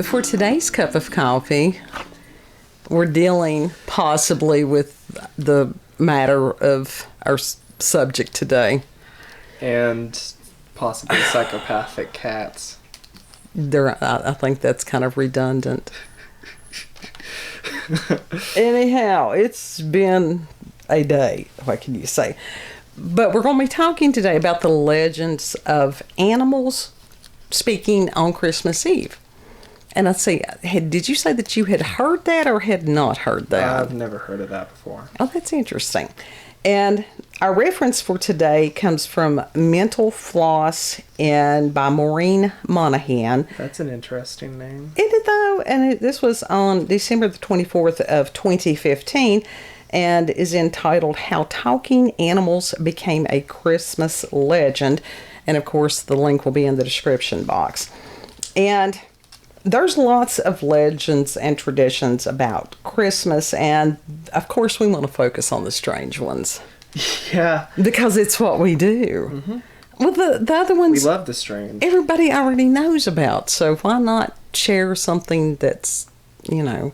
for today's cup of coffee, we're dealing possibly with the matter of our subject today. And possibly psychopathic cats. I think that's kind of redundant. Anyhow, it's been a day. What can you say? But we're going to be talking today about the legends of animals speaking on Christmas Eve. And let's see, did you say that you had heard that or had not heard that? I've never heard of that before. Oh, that's interesting. And our reference for today comes from Mental Floss and by Maureen Monahan. That's an interesting name. Isn't it though? And this was on December the 24th of 2015 and is entitled How Talking Animals Became a Christmas Legend. And of course, the link will be in the description box. And there's lots of legends and traditions about Christmas, and of course we want to focus on the strange ones. Yeah. Because it's what we do. Mm-hmm. Well, the other ones... We love the strange. Everybody already knows about, so why not share something that's, a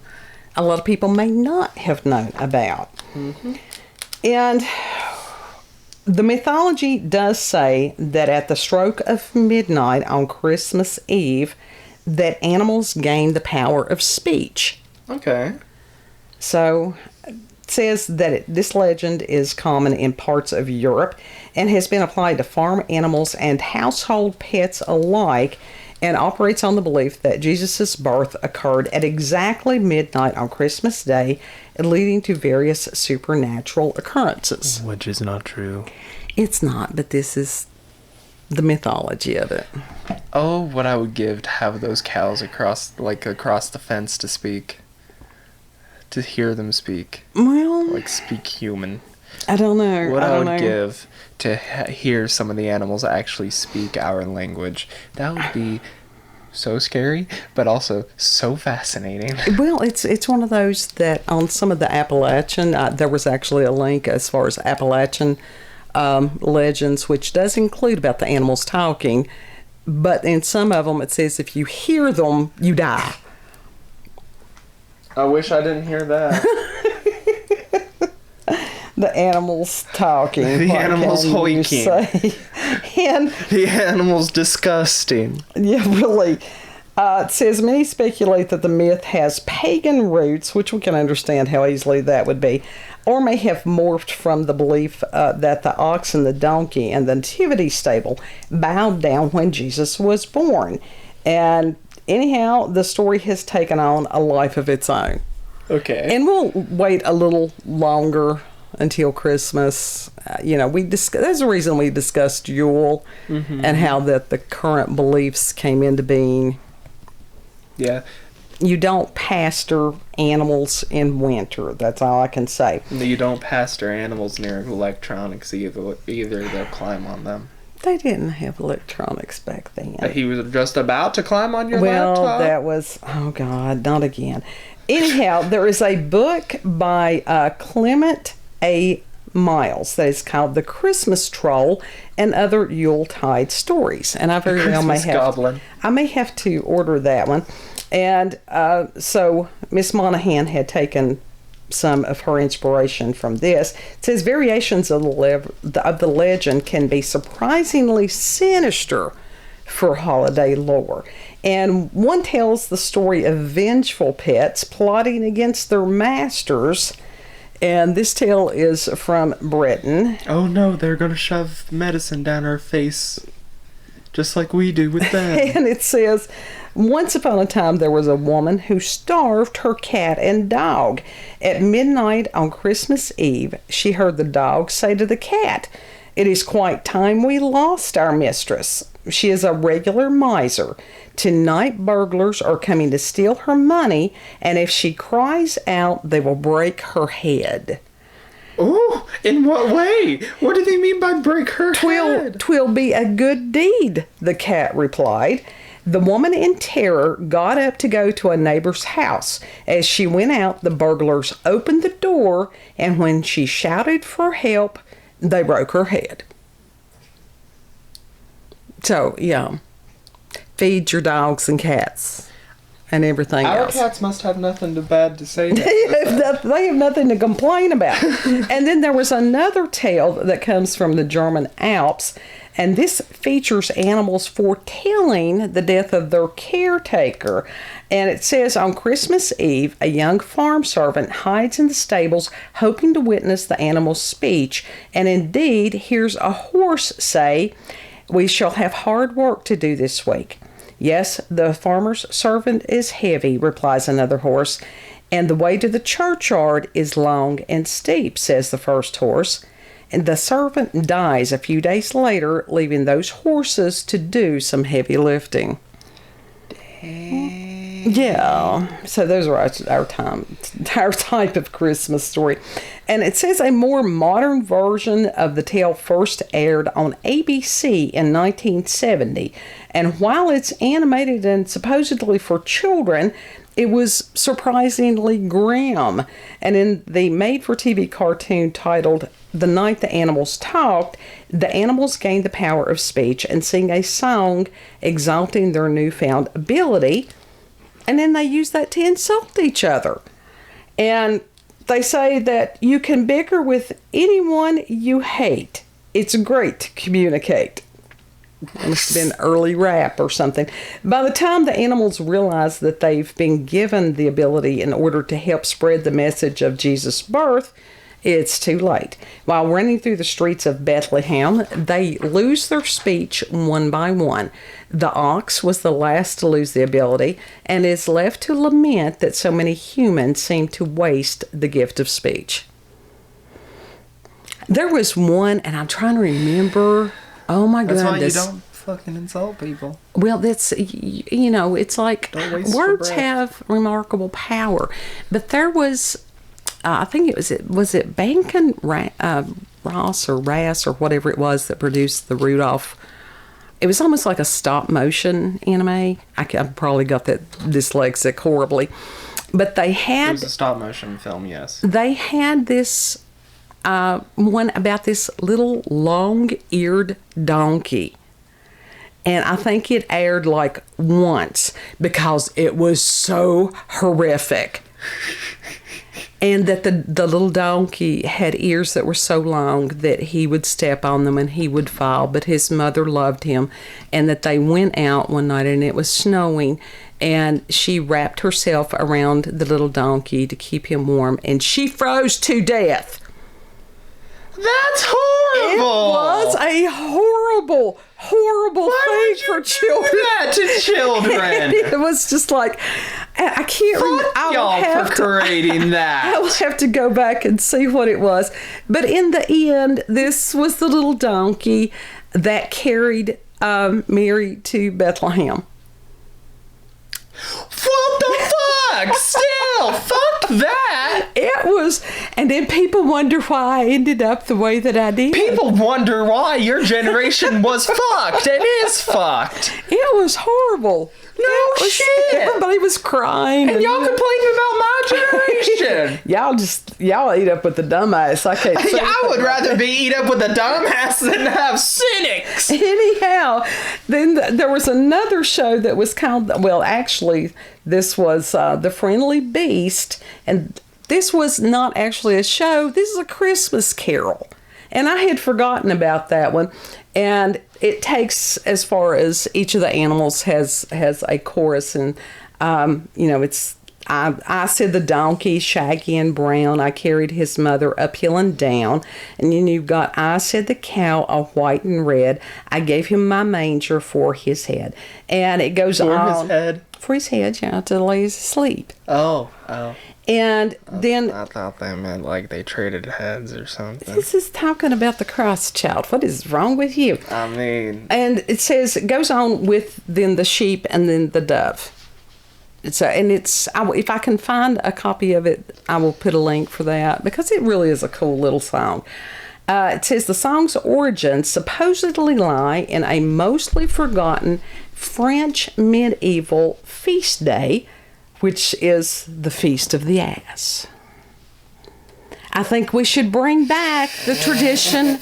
lot of people may not have known about. Mm-hmm. And the mythology does say that at the stroke of midnight on Christmas Eve, that animals gain the power of speech. Okay. So it says that this legend is common in parts of Europe and has been applied to farm animals and household pets alike, and operates on the belief that Jesus' birth occurred at exactly midnight on Christmas Day, leading to various supernatural occurrences. Which is not true. It's not, but this is the mythology of it. Oh, what I would give to have those cows across the fence to speak. To hear them speak. Well... Like, speak human. I don't know. What I would give to hear some of the animals actually speak our language. That would be so scary, but also so fascinating. Well, it's one of those that on some of the Appalachian, there was actually a link as far as Appalachian legends, which does include about the animals talking, but in some of them it says if you hear them, you die. I wish I didn't hear that. The animals talking. The animals hoiking. And the animals disgusting. Yeah, really. It says many speculate that the myth has pagan roots, which we can understand how easily that would be, or may have morphed from the belief that the ox and the donkey and the nativity stable bowed down when Jesus was born. And anyhow, the story has taken on a life of its own. Okay. And we'll wait a little longer until Christmas. There's a reason we discussed Yule and how that the current beliefs came into being. Yeah. You don't pasture animals in winter. That's all I can say. You don't pasture animals near electronics either. They'll climb on them. They didn't have electronics back then. He was just about to climb on your laptop? Well, that was... Oh, God, not again. Anyhow, there is a book by Clement A. Miles that is called The Christmas Troll and Other Yuletide Stories. And I very well may have... I may have to order that one. And so Miss Monahan had taken some of her inspiration from this. It says variations of the legend can be surprisingly sinister for holiday lore. And one tells the story of vengeful pets plotting against their masters. And this tale is from Britain. Oh no, they're going to shove medicine down our face just like we do with them. And it says, once upon a time there was a woman who starved her cat and dog. At midnight on Christmas Eve, she heard the dog say to the cat, "It is quite time we lost our mistress. She is a regular miser. Tonight burglars are coming to steal her money, and if she cries out, they will break her head." Oh, in what way? What do they mean by break her head? "'Twill be a good deed," the cat replied. The woman in terror got up to go to a neighbor's house. As she went out, the burglars opened the door, and when she shouted for help, they broke her head. So, yeah. Feed your dogs and cats. and everything Our else. cats must have nothing bad to say. They have nothing to complain about. And then there was another tale that comes from the German Alps, and this features animals foretelling the death of their caretaker. And it says, on Christmas Eve, a young farm servant hides in the stables hoping to witness the animal's speech, and indeed hears a horse say, "We shall have hard work to do this week." "Yes, the farmer's servant is heavy," replies another horse, "and the way to the churchyard is long and steep," says the first horse. And the servant dies a few days later, leaving those horses to do some heavy lifting. Dang. Yeah, so those are our type of Christmas story. And it says a more modern version of the tale first aired on ABC in 1970. And while it's animated and supposedly for children, it was surprisingly grim. And in the made-for-TV cartoon titled The Night the Animals Talked, the animals gained the power of speech and sing a song exalting their newfound ability. And then they use that to insult each other. And they say that you can bicker with anyone you hate. It's great to communicate. It must have been early rap or something. By the time the animals realize that they've been given the ability in order to help spread the message of Jesus' birth, it's too late. While running through the streets of Bethlehem, they lose their speech one by one. The ox was the last to lose the ability and is left to lament that so many humans seem to waste the gift of speech. There was one, and I'm trying to remember. Oh my goodness. That's why you don't fucking insult people. Well, that's, it's like words have remarkable power. But there was, I think was it Bankin Ross or Rass or whatever it was that produced the Rudolph. It was almost like a stop motion anime. I probably got that dyslexic horribly. But they had... It was a stop motion film, yes. They had this one about this little long-eared donkey. And I think it aired like once because it was so horrific. And that the little donkey had ears that were so long that he would step on them and he would fall. But his mother loved him. And that they went out one night and it was snowing. And she wrapped herself around the little donkey to keep him warm. And she froze to death. That's horrible. It was a horrible thing for children. Do that to children? It was just like, I can't remember. Y'all for creating that. I will have to go back and see what it was. But in the end, this was the little donkey that carried Mary to Bethlehem. What the fuck? Still, fuck that. It was, and then people wonder why I ended up the way that I did. People wonder why your generation was fucked. It is fucked. It was horrible. No shit. Everybody was crying. And y'all complaining about my generation. y'all eat up with the dumbass. I can't say I would rather be eat up with the dumbass than have cynics. Anyhow, then there was another show that was called, well, actually, this was The Friendly Beast. And this was not actually a show. This is a Christmas Carol. And I had forgotten about that one. And it takes, as far as each of the animals has a chorus, and it's I said the donkey, shaggy and brown, I carried his mother uphill and down. And then you've got, I said the cow, all white and red, I gave him my manger for his head. And it goes on. For his head? For his head, yeah, to lay his asleep. Oh. And then... I thought they meant like they traded heads or something. This is talking about the Christ child. What is wrong with you? I mean... And it says, it goes on with then the sheep and then the dove. If I can find a copy of it, I will put a link for that because it really is a cool little song. It says the song's origins supposedly lie in a mostly forgotten French medieval feast day, which is the Feast of the Ass. I think we should bring back the tradition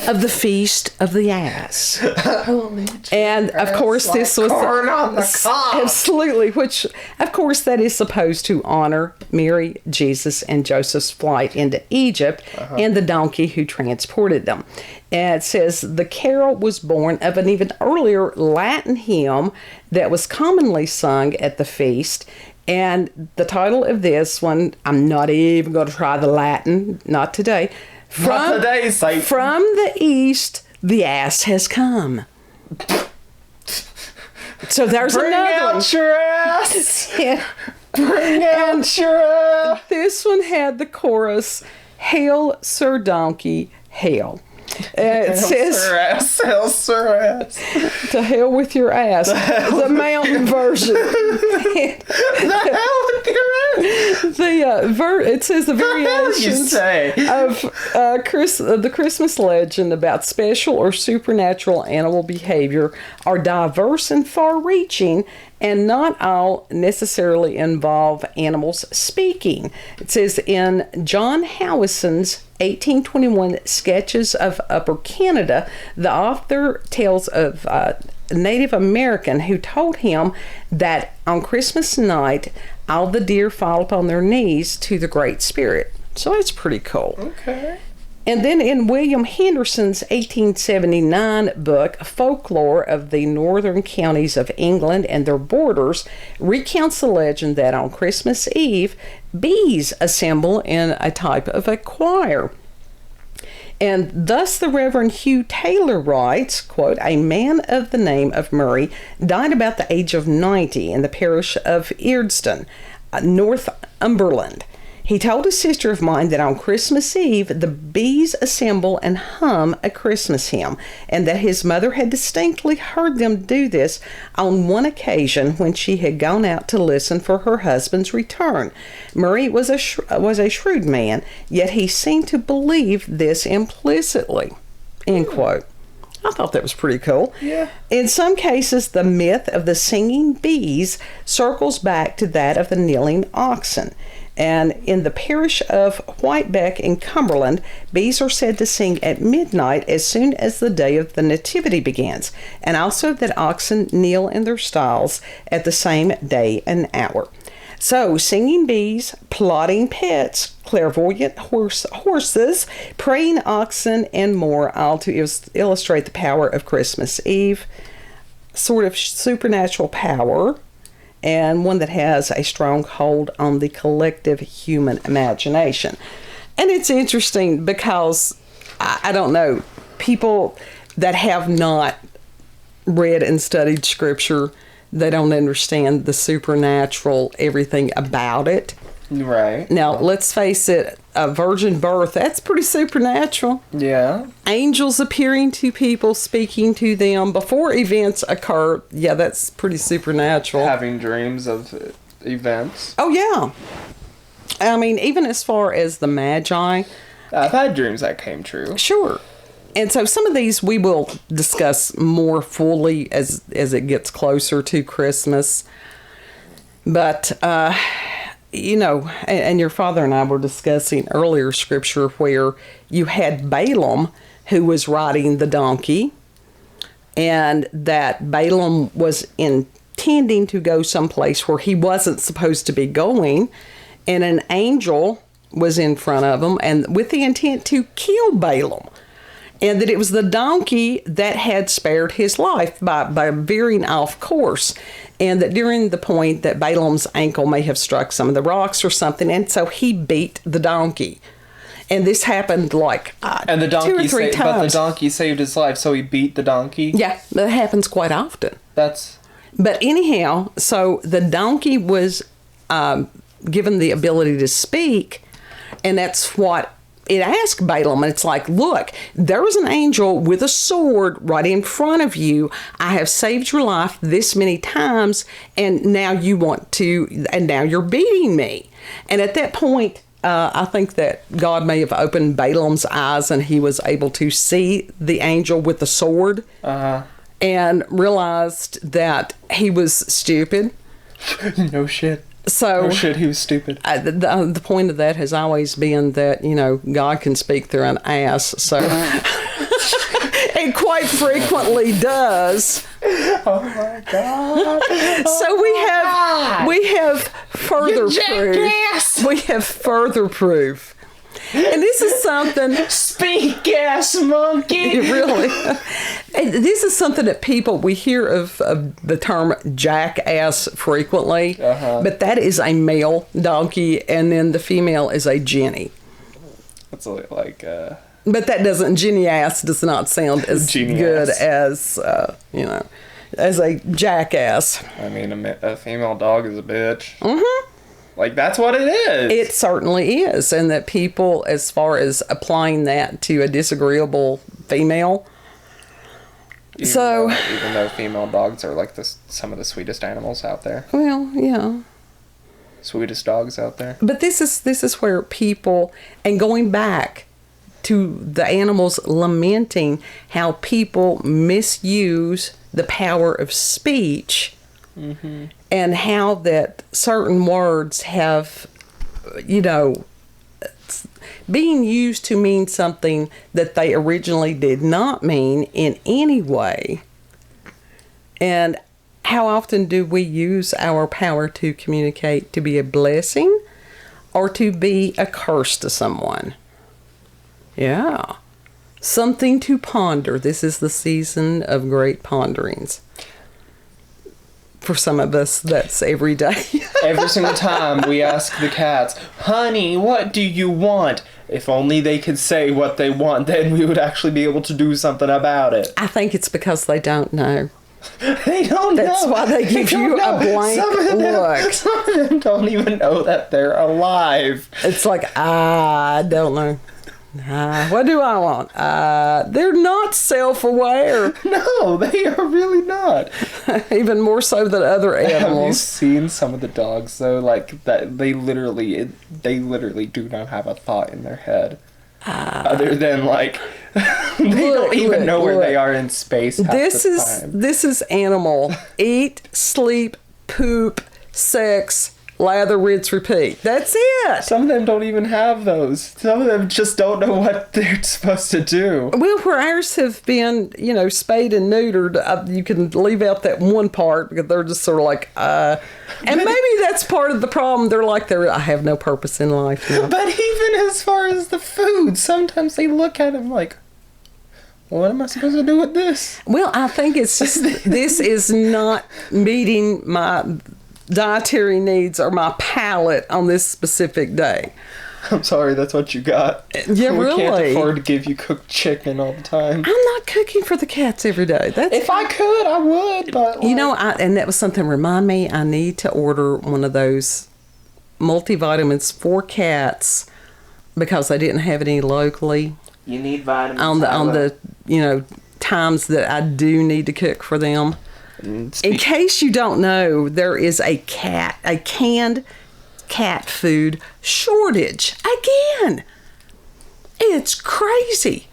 of the Feast of the ass. I'll eat your And of ass course, like this was corn on the cob. absolutely, which of course that is supposed to honor Mary, Jesus, and Joseph's flight into Egypt and the donkey who transported them. And it says the carol was born of an even earlier Latin hymn that was commonly sung at the feast. And the title of this one, I'm not even going to try the Latin, not today. Not today, Satan. From the east, the ass has come. So there's Bring another out one. your ass. Yeah. Bring out your ass. This one had the chorus, "Hail, Sir Donkey, hail." It says, Sir ass. Hell, sir ass. "To hell with your ass." The mountain version. The hell with your ass. It says the What the hell you variations say? of the Christmas legend about special or supernatural animal behavior are diverse and far-reaching, and not all necessarily involve animals speaking. It says in John Howison's 1821 Sketches of Upper Canada, the author tells of a Native American who told him that on Christmas night, all the deer fall upon their knees to the Great Spirit. So that's pretty cool. Okay. And then in William Henderson's 1879 book, Folklore of the Northern Counties of England and Their Borders, recounts the legend that on Christmas Eve, bees assemble in a type of a choir. And thus the Reverend Hugh Taylor writes, quote, "A man of the name of Murray died about the age of 90 in the parish of Eardiston, Northumberland. He told a sister of mine that on Christmas Eve the bees assemble and hum a Christmas hymn, and that his mother had distinctly heard them do this on one occasion when she had gone out to listen for her husband's return. Murray was a shrewd man, yet he seemed to believe this implicitly." End quote. I thought that was pretty cool. Yeah. In some cases, the myth of the singing bees circles back to that of the kneeling oxen. And in the parish of Whitebeck in Cumberland, bees are said to sing at midnight as soon as the day of the Nativity begins, and also that oxen kneel in their stalls at the same day and hour. So, singing bees, plotting pets, clairvoyant horses, praying oxen, and more, all to illustrate the power of Christmas Eve, sort of supernatural power, and one that has a strong hold on the collective human imagination. And it's interesting because, I don't know, people that have not read and studied Scripture, they don't understand the supernatural, everything about it. Right. Now, let's face it, a virgin birth, that's pretty supernatural. Yeah. Angels appearing to people, speaking to them before events occur, yeah, that's pretty supernatural. Having dreams of events. Oh, yeah. I mean, even as far as the Magi, I've had dreams that came true. sure. And so some of these we will discuss more fully as it gets closer to Christmas. But, you know, and your father and I were discussing earlier scripture where you had Balaam who was riding the donkey, and that Balaam was intending to go someplace where he wasn't supposed to be going, and an angel was in front of him and with the intent to kill Balaam. And that it was the donkey that had spared his life by veering off course. And that during the point that Balaam's ankle may have struck some of the rocks or something, and so he beat the donkey. And this happened like And the donkey 2 or 3 But the times. donkey saved his life, so he beat the donkey. Yeah, that happens quite often. That's But anyhow, so the donkey was given the ability to speak, and that's what it asked Balaam. And it's like, look, there was an angel with a sword right in front of you. I have saved your life this many times, and now now you're beating me. And at that point, I think that God may have opened Balaam's eyes, and he was able to see the angel with the sword and realized that he was stupid. no shit. So, Oh shit, he was stupid. the point of that has always been that, you know, God can speak through an ass. So, It quite frequently does. Oh my God. So we have further proof. We have further proof. And this is something. Speak, ass monkey. Really. And this is something that we hear of the term jackass frequently, but that is a male donkey, and then the female is a Jenny. That's like. But that Jenny ass does not sound as good as as a jackass. I mean, a female dog is a bitch. Mm-hmm. Like, that's what it is. It certainly is. And that people, as far as applying that to a disagreeable female. Even though female dogs are like some of the sweetest animals out there. Well, yeah. Sweetest dogs out there. But this is where people, and going back to the animals lamenting how people misuse the power of speech. Mm-hmm. And how that certain words have, being used to mean something that they originally did not mean in any way. And how often do we use our power to communicate to be a blessing or to be a curse to someone? Yeah. Something to ponder. This is the season of great ponderings. For some of us, that's every day. Every single time we ask the cats, honey, what do you want? If only they could say what they want, then we would actually be able to do something about it. I think it's because they don't know. They don't know. That's why they give you a blank look. Some of them don't even know that they're alive. It's like, I don't know. What do I want? They're not self-aware. No, they are really not. Even more so than other animals. Have you seen some of the dogs though? Like that, they literally do not have a thought in their head, other than like they don't even know where they are in space. This is animal. Eat, sleep, poop, sex. Lather, rinse, repeat. That's it. Some of them don't even have those. Some of them just don't know what they're supposed to do. Well, where ours have been, spayed and neutered, you can leave out that one part because they're just sort of like, and maybe that's part of the problem. They're like, I have no purpose in life now. But even as far as the food, sometimes they look at them like, what am I supposed to do with this? Well, I think it's just, this is not meeting my dietary needs or my palate on this specific day. I'm sorry, that's what you got. Yeah, we really. Can't afford to give you cooked chicken all the time. I'm not cooking for the cats every day. If I could, I would. But and that was something. Remind me, I need to order one of those multivitamins for cats because I didn't have any locally. You need vitamins on the times that I do need to cook for them. In case you don't know, there is a canned cat food shortage again. It's crazy.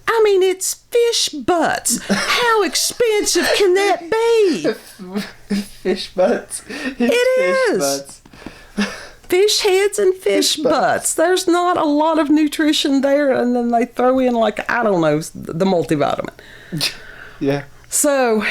I mean, it's fish butts. How expensive can that be? Fish butts. It is. Fish heads and fish butts. There's not a lot of nutrition there, and then they throw in the multivitamin. Yeah. So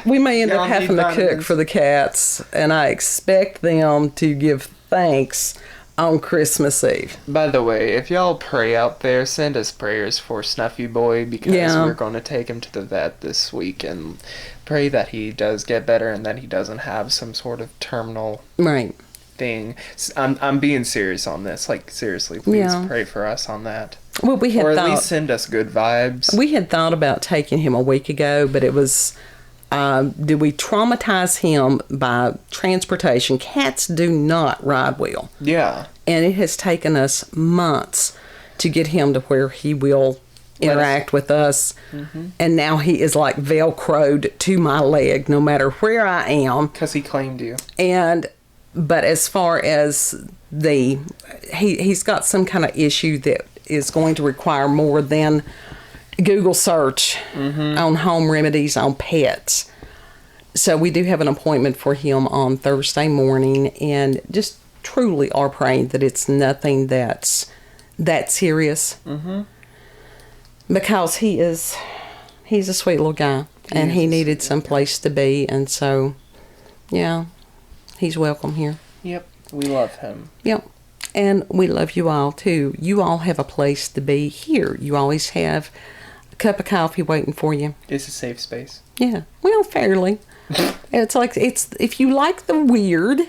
we may end up having to cook for the cats, and I expect them to give thanks on Christmas Eve. By the way, if y'all pray out there, send us prayers for Snuffy Boy because we're going to take him to the vet this week and pray that he does get better and that he doesn't have some sort of terminal thing. I'm being serious on this. Like, seriously, please pray for us on that. Well, we had at least send us good vibes. We had thought about taking him a week ago, but it was, did we traumatize him by transportation? Cats do not ride well. Yeah. And it has taken us months to get him to where he will interact with us. Mm-hmm. And now he is like Velcroed to my leg no matter where I am. Because he claimed you. But as far as he's got some kind of issue that is going to require more than Google search on home remedies on pets. So we do have an appointment for him on Thursday morning, and just truly are praying that it's nothing that's that serious. Mm-hmm. Because he is he's a sweet little guy, and he needed some place to be, and so, yeah, he's welcome here. Yep, we love him. Yep, and we love you all, too. You all have a place to be here. You always have a cup of coffee waiting for you. It's a safe space. Yeah, well, fairly. It's like, if you like the weird,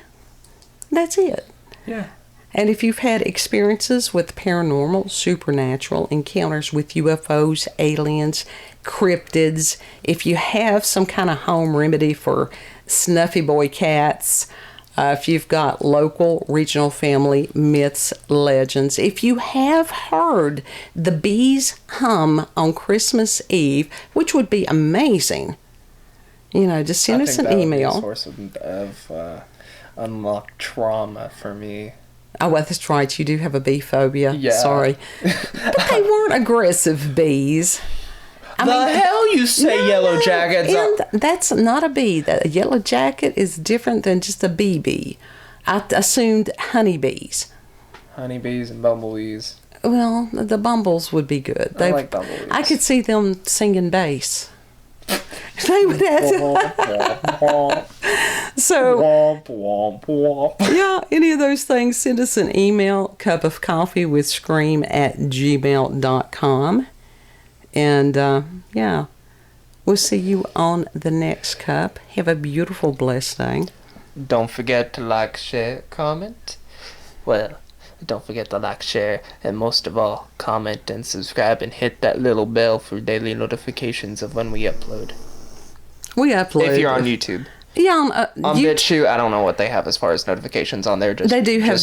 that's it. Yeah. And if you've had experiences with paranormal, supernatural, encounters with UFOs, aliens, cryptids, if you have some kind of home remedy for snuffy boy cats, if you've got local, regional family myths, legends, if you have heard the bees hum on Christmas Eve, which would be amazing, just send us an email. Would be a source of unlocked trauma for me. Oh, well, that's right. You do have a bee phobia. Yeah. Sorry. But they weren't aggressive bees. Hell you say Yellow Jackets? And that's not a bee. A yellow jacket is different than just a bee. I assumed honeybees. Honeybees and bumblebees. Well, the bumbles would be good. I like bumblebees. I could see them singing bass. They would have So, womp, womp, womp. Yeah, any of those things, send us an email, cupofcoffeewithscream@gmail.com. And, yeah, we'll see you on the next cup. Have a beautiful, blessed day. Don't forget to like, share, comment. Well, don't forget to like, share, and most of all, comment and subscribe and hit that little bell for daily notifications of when we upload. We upload. If you're on YouTube. Yeah, on BitChute, I don't know what they have as far as notifications on there. They do have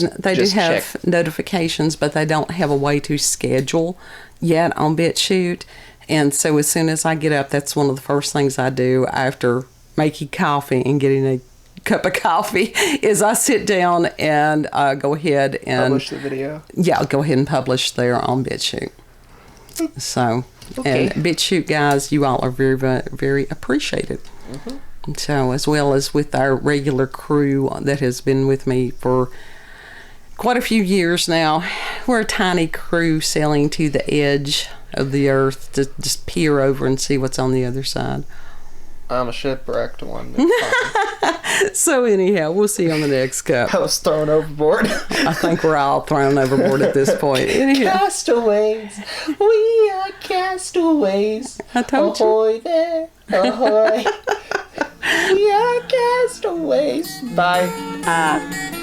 notifications, but they don't have a way to schedule yet on BitChute. And so as soon as I get up, that's one of the first things I do after making coffee and getting a cup of coffee is I sit down and go ahead and publish the video. Yeah, I'll go ahead and publish there on BitChute. So, okay. And BitChute guys, you all are very, very, very appreciated. Mm-hmm. So, as well as with our regular crew that has been with me for quite a few years now. We're a tiny crew sailing to the edge of the earth to just peer over and see what's on the other side. I'm a shipwrecked one. So anyhow, we'll see you on the next cup. I was thrown overboard. I think we're all thrown overboard at this point. Anyhow. Castaways. We are castaways. I told ahoy you. There. Ahoy. We are castaways. Bye. Bye.